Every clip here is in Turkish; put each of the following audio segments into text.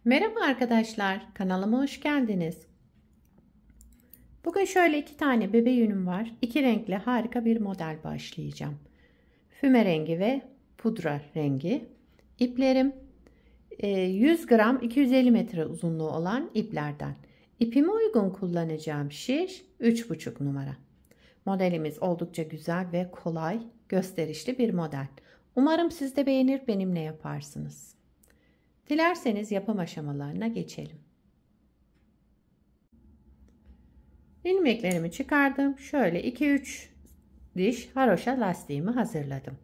Merhaba arkadaşlar, kanalıma hoş geldiniz. Bugün şöyle iki tane bebe yünüm var. İki renkli harika bir model başlayacağım. Füme rengi ve pudra rengi. İplerim 100 gram 250 metre uzunluğu olan iplerden. İpime uygun kullanacağım şiş 3,5 numara. Modelimiz oldukça güzel ve kolay, gösterişli bir model. Umarım siz de beğenir, benimle yaparsınız. Dilerseniz yapım aşamalarına geçelim. İlmeklerimi çıkardım. Şöyle 2-3 diş haroşa lastiğimi hazırladım.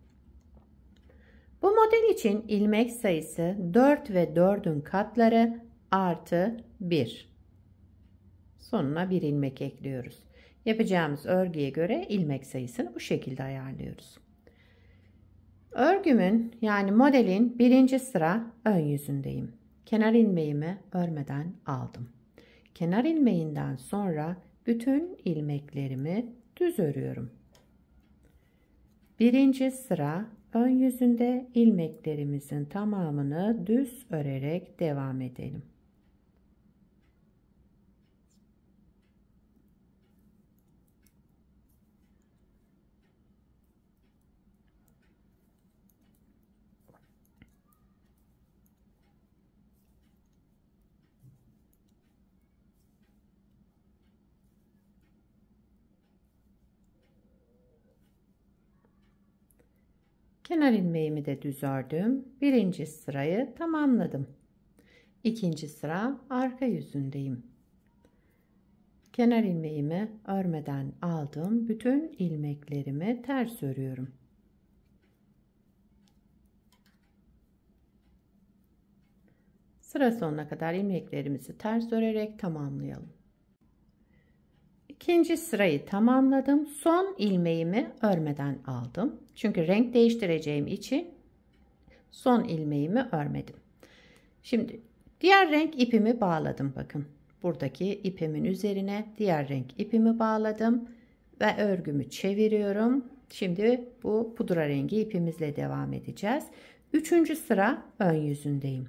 Bu model için ilmek sayısı 4 ve 4'ün katları artı 1. Sonuna bir ilmek ekliyoruz. Yapacağımız örgüye göre ilmek sayısını bu şekilde ayarlıyoruz. Örgümün yani modelin birinci sıra ön yüzündeyim. Kenar ilmeğimi örmeden aldım. Kenar ilmeğinden sonra bütün ilmeklerimi düz örüyorum. Birinci sıra ön yüzünde ilmeklerimizin tamamını düz örerek devam edelim. Kenar ilmeğimi de düz ördüm. Birinci sırayı tamamladım. İkinci sıra arka yüzündeyim. Kenar ilmeğimi örmeden aldım. Bütün ilmeklerimi ters örüyorum. Sıra sonuna kadar ilmeklerimizi ters örerek tamamlayalım. İkinci sırayı tamamladım. Son ilmeğimi örmeden aldım. Çünkü renk değiştireceğim için son ilmeğimi örmedim. Şimdi diğer renk ipimi bağladım. Bakın buradaki ipimin üzerine diğer renk ipimi bağladım ve örgümü çeviriyorum. Şimdi bu pudra rengi ipimizle devam edeceğiz. Üçüncü sıra ön yüzündeyim.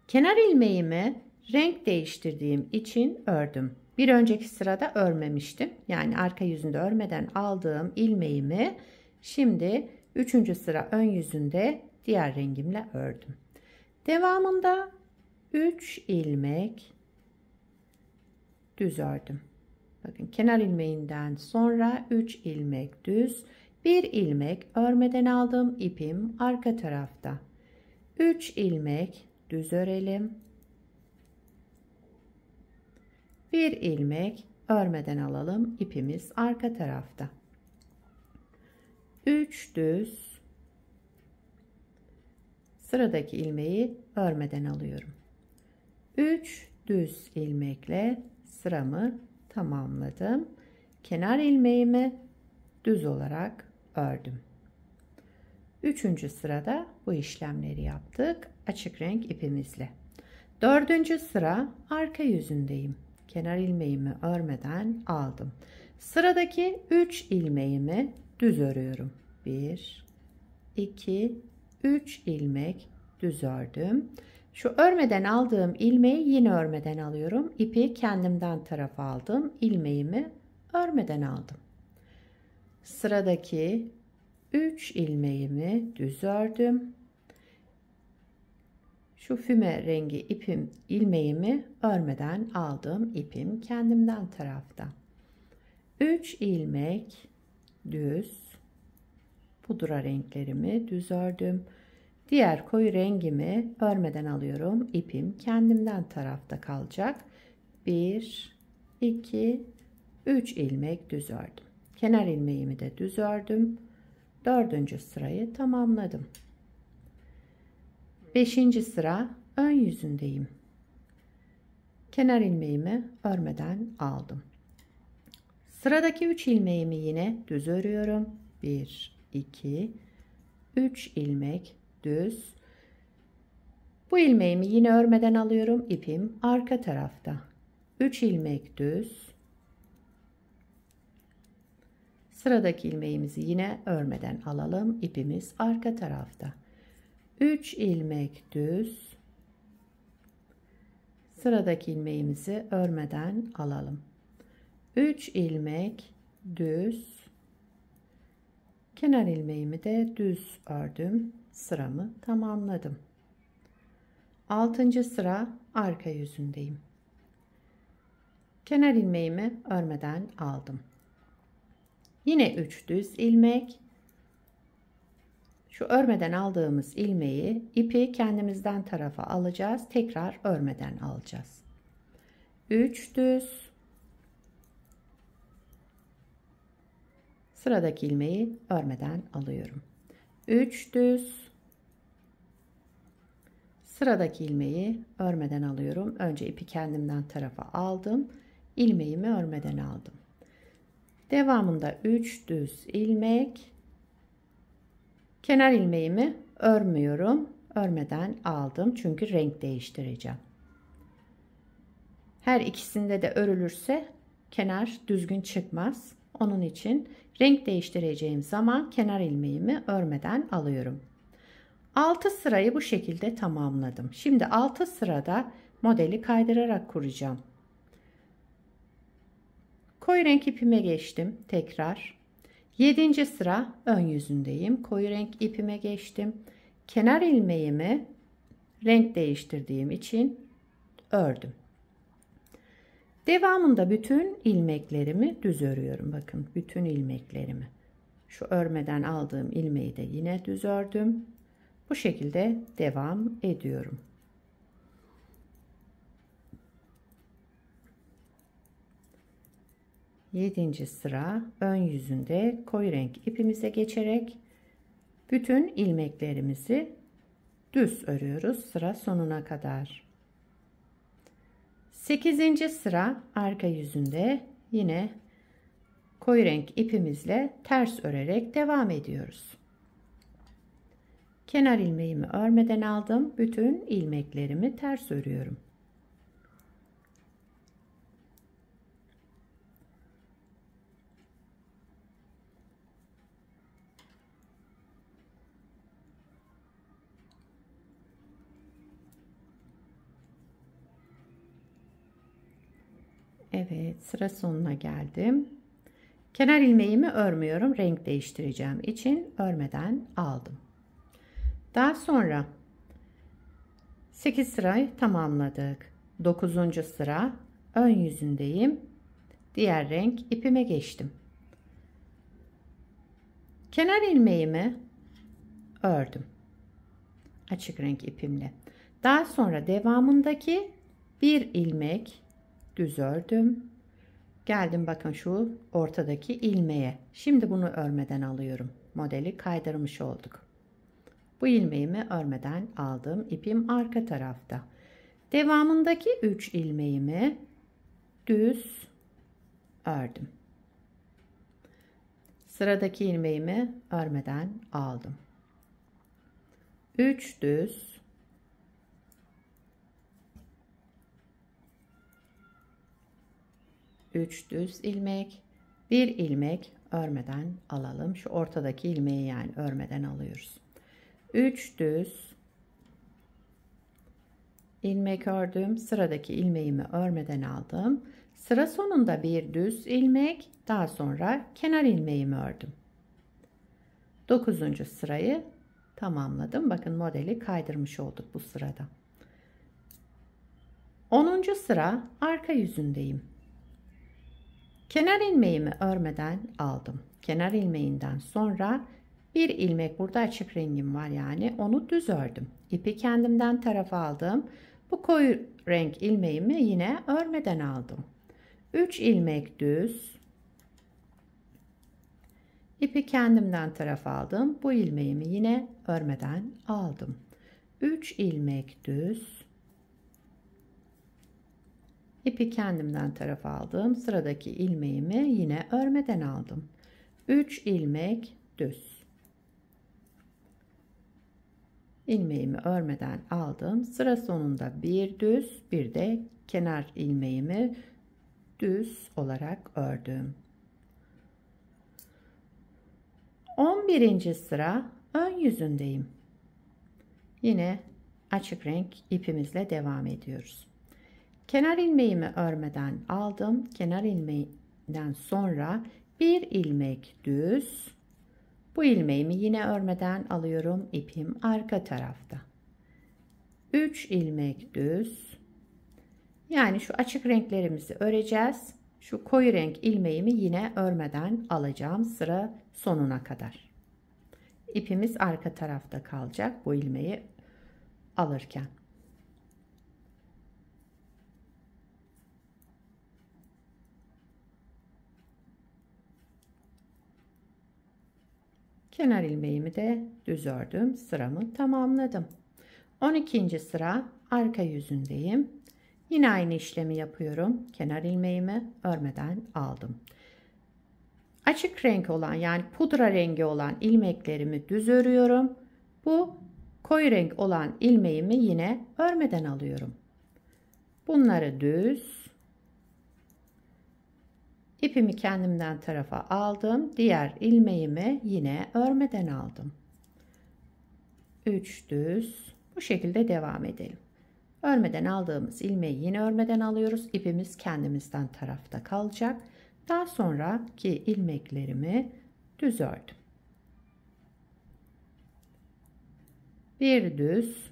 Kenar ilmeğimi renk değiştirdiğim için ördüm. Bir önceki sırada örmemiştim. Yani arka yüzünde örmeden aldığım ilmeğimi şimdi 3. sıra ön yüzünde diğer rengimle ördüm. Devamında 3 ilmek düz ördüm. Bakın kenar ilmeğinden sonra 3 ilmek düz, 1 ilmek örmeden aldığım ipim arka tarafta. 3 ilmek düz örelim. 1 ilmek örmeden alalım. İpimiz arka tarafta. 3 düz. Sıradaki ilmeği örmeden alıyorum. 3 düz ilmekle sıramı tamamladım. Kenar ilmeğimi düz olarak ördüm. 3. sırada bu işlemleri yaptık. Açık renk ipimizle. 4. sıra arka yüzündeyim. Kenar ilmeğimi örmeden aldım. Sıradaki 3 ilmeğimi düz örüyorum. 1, 2, 3 ilmek düz ördüm. Şu örmeden aldığım ilmeği yine örmeden alıyorum. İpi kendimden tarafa aldım. İlmeğimi örmeden aldım. Sıradaki 3 ilmeğimi düz ördüm. Şu füme rengi ilmeğimi örmeden aldığım ipim kendimden tarafta. 3 ilmek düz pudra renklerimi düz ördüm. Diğer koyu rengimi örmeden alıyorum. İpim kendimden tarafta kalacak. 1, 2, 3 ilmek düz ördüm. Kenar ilmeğimi de düz ördüm. 4. sırayı tamamladım. 5. sıra ön yüzündeyim. Kenar ilmeğimi örmeden aldım. Sıradaki 3 ilmeğimi yine düz örüyorum. 1, 2, 3 ilmek düz. Bu ilmeğimi yine örmeden alıyorum. İpim arka tarafta. 3 ilmek düz. Sıradaki ilmeğimizi yine örmeden alalım. İpimiz arka tarafta. 3 ilmek düz. Sıradaki ilmeğimizi örmeden alalım. 3 ilmek düz, kenar ilmeğimi de düz ördüm. Sıramı tamamladım. 6. sıra arka yüzündeyim. Kenar ilmeğimi örmeden aldım. Yine 3 düz ilmek. Şu örmeden aldığımız ilmeği, ipi kendimizden tarafa alacağız. Tekrar örmeden alacağız. 3 düz. Sıradaki ilmeği örmeden alıyorum. 3 düz. Sıradaki ilmeği örmeden alıyorum. Önce ipi kendimden tarafa aldım. İlmeğimi örmeden aldım. Devamında 3 düz ilmek. Kenar ilmeğimi örmüyorum. Örmeden aldım. Çünkü renk değiştireceğim. Her ikisinde de örülürse kenar düzgün çıkmaz. Onun için renk değiştireceğim zaman kenar ilmeğimi örmeden alıyorum. 6 sırayı bu şekilde tamamladım. Şimdi 6 sırada modeli kaydırarak kuracağım. Koyu renk ipime geçtim tekrar. 7. sıra ön yüzündeyim. Koyu renk ipime geçtim. Kenar ilmeğimi renk değiştirdiğim için ördüm. Devamında bütün ilmeklerimi düz örüyorum. Bakın bütün ilmeklerimi. Şu örmeden aldığım ilmeği de yine düz ördüm. Bu şekilde devam ediyorum. Yedinci sıra ön yüzünde koyu renk ipimize geçerek bütün ilmeklerimizi düz örüyoruz sıra sonuna kadar. 8. sıra arka yüzünde yine koyu renk ipimizle ters örerek devam ediyoruz. Kenar ilmeğimi örmeden aldım. Bütün ilmeklerimi ters örüyorum. Evet, sıra sonuna geldim. Kenar ilmeğimi örmüyorum. Renk değiştireceğim için örmeden aldım. Daha sonra 8 sırayı tamamladık. 9. sıra ön yüzündeyim. Diğer renk ipime geçtim. Kenar ilmeğimi ördüm. Açık renk ipimle. Daha sonra devamındaki bir ilmek düz ördüm. Geldim bakın şu ortadaki ilmeğe. Şimdi bunu örmeden alıyorum. Modeli kaydırmış olduk. Bu ilmeğimi örmeden aldım. İpim arka tarafta. Devamındaki 3 ilmeğimi düz ördüm. Sıradaki ilmeğimi örmeden aldım. 3 düz, 3 düz ilmek, 1 ilmek örmeden alalım. Şu ortadaki ilmeği yani örmeden alıyoruz. 3 düz ilmek ördüm. Sıradaki ilmeğimi örmeden aldım. Sıra sonunda bir düz ilmek, daha sonra kenar ilmeğimi ördüm. 9. sırayı tamamladım. Bakın modeli kaydırmış olduk bu sırada. 10. sıra arka yüzündeyim. Kenar ilmeğimi örmeden aldım. Kenar ilmeğinden sonra bir ilmek, burada açık rengim var yani, onu düz ördüm. İpi kendimden tarafa aldım. Bu koyu renk ilmeğimi yine örmeden aldım. 3 ilmek düz. İpi kendimden tarafa aldım. Bu ilmeğimi yine örmeden aldım. 3 ilmek düz. İpi kendimden tarafa aldım. Sıradaki ilmeğimi yine örmeden aldım. 3 ilmek düz. İlmeğimi örmeden aldım. Sıra sonunda bir düz, bir de kenar ilmeğimi düz olarak ördüm. 11. sıra ön yüzündeyim. Yine açık renk ipimizle devam ediyoruz. Kenar ilmeğimi örmeden aldım. Kenar ilmeğinden sonra bir ilmek düz. Bu ilmeğimi yine örmeden alıyorum. İpim arka tarafta. 3 ilmek düz. Yani şu açık renklerimizi öreceğiz. Şu koyu renk ilmeğimi yine örmeden alacağım sıra sonuna kadar. İpimiz arka tarafta kalacak bu ilmeği alırken. Kenar ilmeğimi de düz ördüm. Sıramı tamamladım. 12. sıra arka yüzündeyim. Yine aynı işlemi yapıyorum. Kenar ilmeğimi örmeden aldım. Açık renk olan yani pudra rengi olan ilmeklerimi düz örüyorum. Bu koyu renk olan ilmeğimi yine örmeden alıyorum. Bunları düz. İpimi kendimden tarafa aldım. Diğer ilmeğimi yine örmeden aldım. 3 düz. Bu şekilde devam edelim. Örmeden aldığımız ilmeği yine örmeden alıyoruz. İpimiz kendimizden tarafta kalacak. Daha sonraki ilmeklerimi düz ördüm. Bir düz.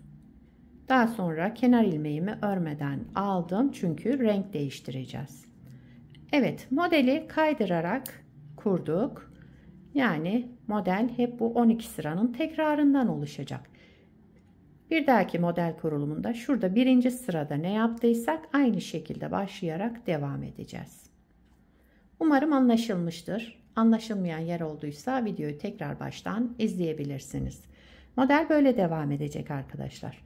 Daha sonra kenar ilmeğimi örmeden aldım. Çünkü renk değiştireceğiz. Evet, modeli kaydırarak kurduk. Yani model hep bu 12 sıranın tekrarından oluşacak. Bir dahaki model kurulumunda şurada birinci sırada ne yaptıysak aynı şekilde başlayarak devam edeceğiz. Umarım anlaşılmıştır. Anlaşılmayan yer olduysa videoyu tekrar baştan izleyebilirsiniz. Model böyle devam edecek arkadaşlar.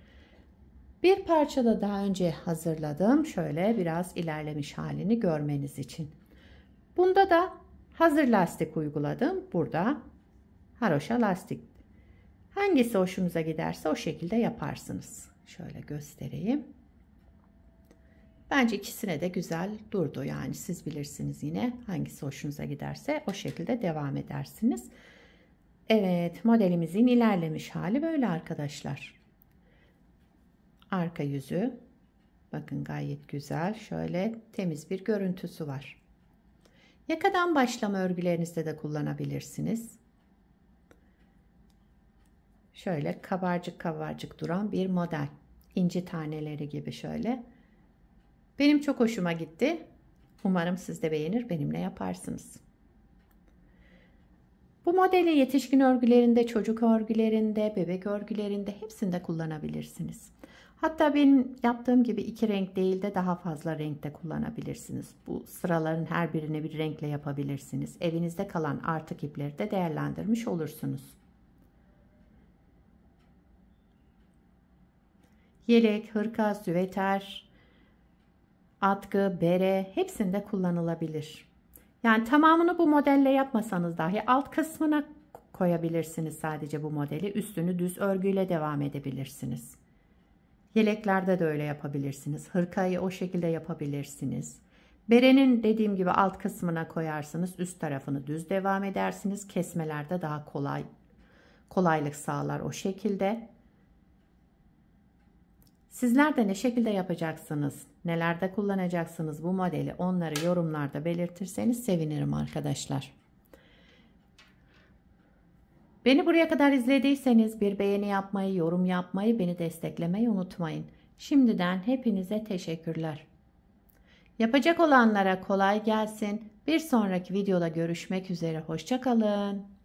Bir parça da daha önce hazırladım. Şöyle biraz ilerlemiş halini görmeniz için. Bunda da hazır lastik uyguladım. Burada haroşa lastik. Hangisi hoşunuza giderse o şekilde yaparsınız. Şöyle göstereyim. Bence ikisine de güzel durdu. Yani siz bilirsiniz yine hangisi hoşunuza giderse o şekilde devam edersiniz. Evet, modelimizin ilerlemiş hali böyle arkadaşlar. Arka yüzü bakın gayet güzel. Şöyle temiz bir görüntüsü var. Yakadan başlama örgülerinizde de kullanabilirsiniz. Şöyle kabarcık kabarcık duran bir model. İnci taneleri gibi şöyle. Benim çok hoşuma gitti. Umarım siz de beğenir, benimle yaparsınız. Bu modeli yetişkin örgülerinde, çocuk örgülerinde, bebek örgülerinde hepsinde kullanabilirsiniz. Hatta benim yaptığım gibi 2 renk değil de daha fazla renkte kullanabilirsiniz. Bu sıraların her birini bir renkle yapabilirsiniz. Evinizde kalan artık ipleri de değerlendirmiş olursunuz. Yelek, hırka, süveter, atkı, bere hepsinde kullanılabilir. Yani tamamını bu modelle yapmasanız dahi alt kısmına koyabilirsiniz sadece bu modeli. Üstünü düz örgüyle devam edebilirsiniz. Yeleklerde de öyle yapabilirsiniz. Hırkayı o şekilde yapabilirsiniz. Berenin dediğim gibi alt kısmına koyarsınız. Üst tarafını düz devam edersiniz. Kesmelerde daha kolaylık sağlar o şekilde. Sizler de ne şekilde yapacaksınız? Nelerde kullanacaksınız bu modeli? Onları yorumlarda belirtirseniz sevinirim arkadaşlar. Beni buraya kadar izlediyseniz bir beğeni yapmayı, yorum yapmayı, beni desteklemeyi unutmayın. Şimdiden hepinize teşekkürler. Yapacak olanlara kolay gelsin. Bir sonraki videoda görüşmek üzere. Hoşça kalın.